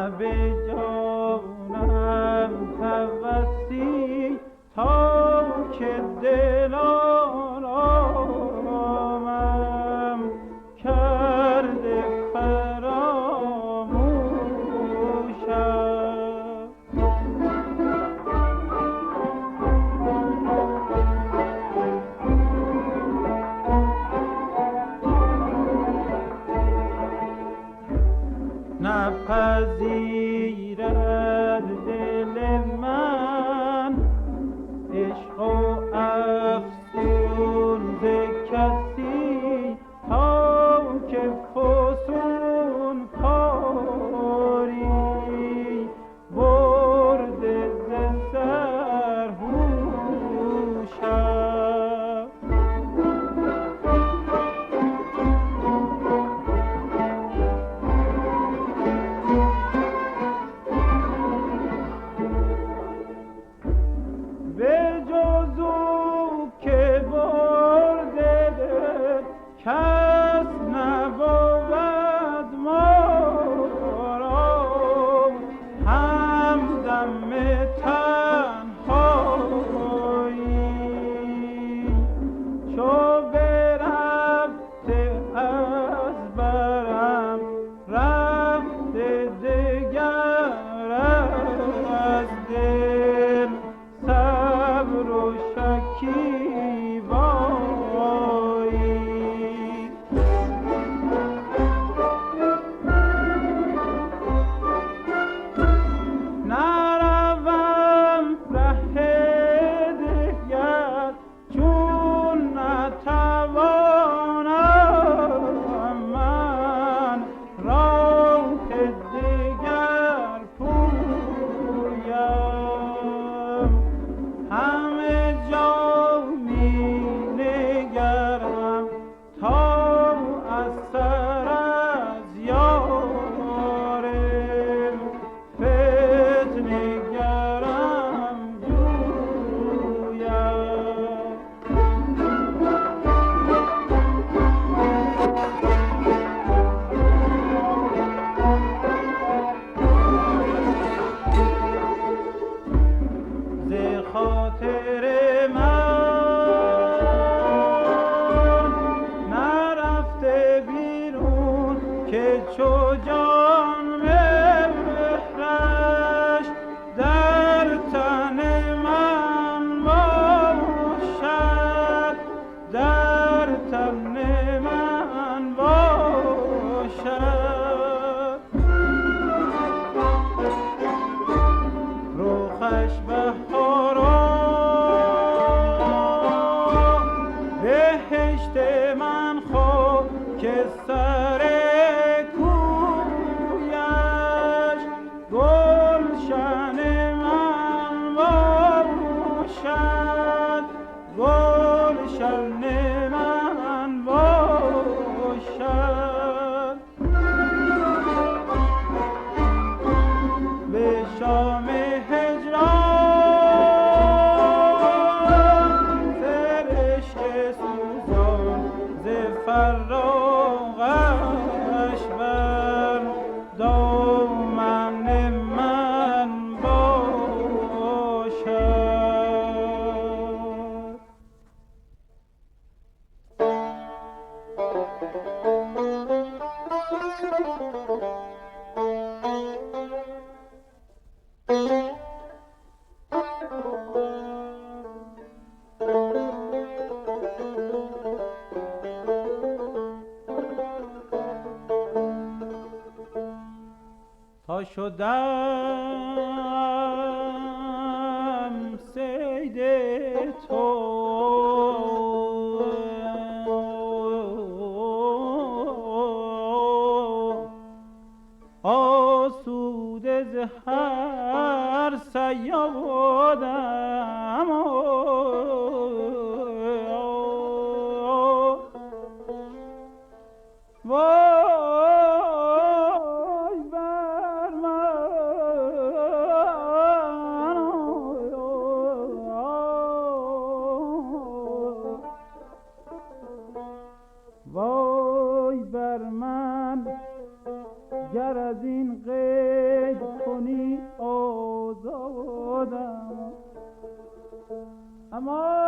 به جانم توسی تا که دل آرامم کرده فراموشم. نپذیرد دل من عشق و افسون ز کسی تا که فسون کاری برده ز سرهوشم. به جز او که برده دل کس نبود ما را، همدم تنهایی چو برفته از برم رفته دگر از دل صبر و شکیبایی. نروم ره دگر چون نتوانم من راه دگر پویم. همه جا می نگرم تا اثر از یارم فتنه گرم جویم. ز خاطر من نرفته بیرون که چو جان مهرش در تن من باشد، در تن من باشد. روخش بهارا بهشت من خواه که سر کویش گلشن من باشد، گلشن من باشد. به شام هجران سرشک سوزان ز فراقش بر دامن من باشد. تا شدم صید تو آسوده ز هر صیادم وای بر من وای بر من گر از این قید شدم امان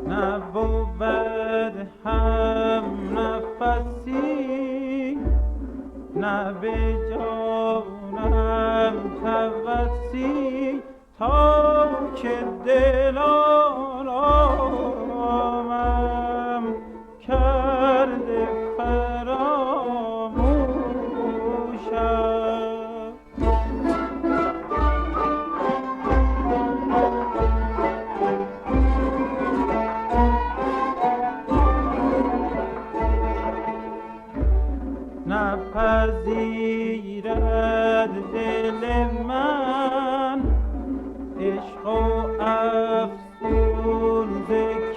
نبود هم نفسی نه به جانم توسی تا که دل آرامم کرده فراموشم نپذیرد دل من عشق و افسون ز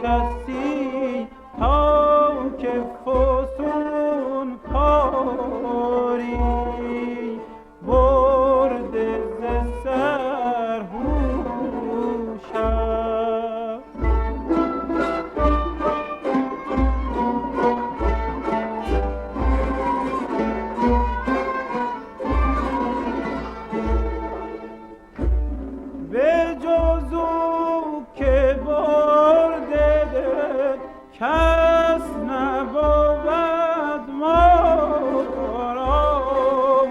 کسی تا که فسون کاری برده ز سرهوشم به جز او که برده دل کس نبود ما را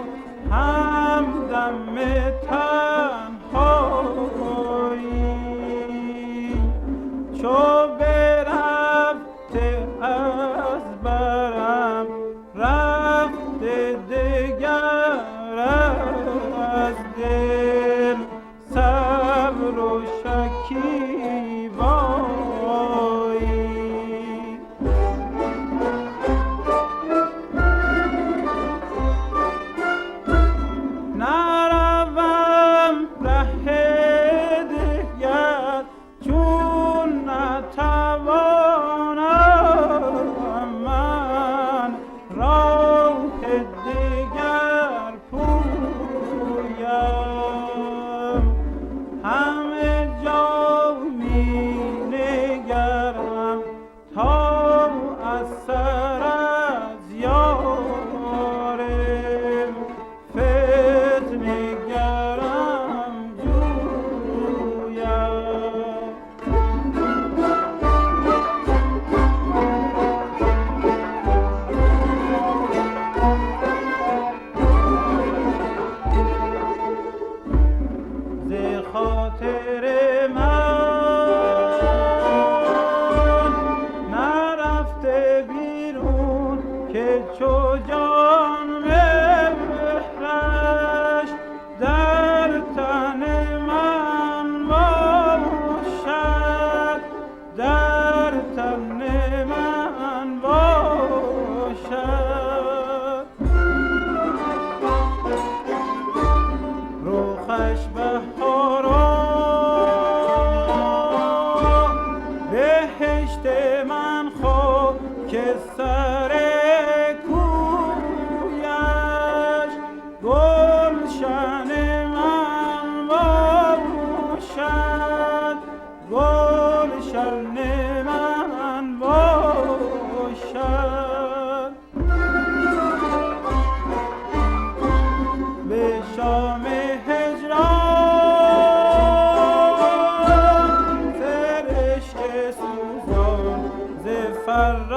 همدم تنهایی چو برفته از برم رفته دگر از دل صبر و شکیبایی نروم ره دگر چون که سر کویش گلشن من باشد، گلشن من باشد. به شام هجران فرشته سوزان ز فر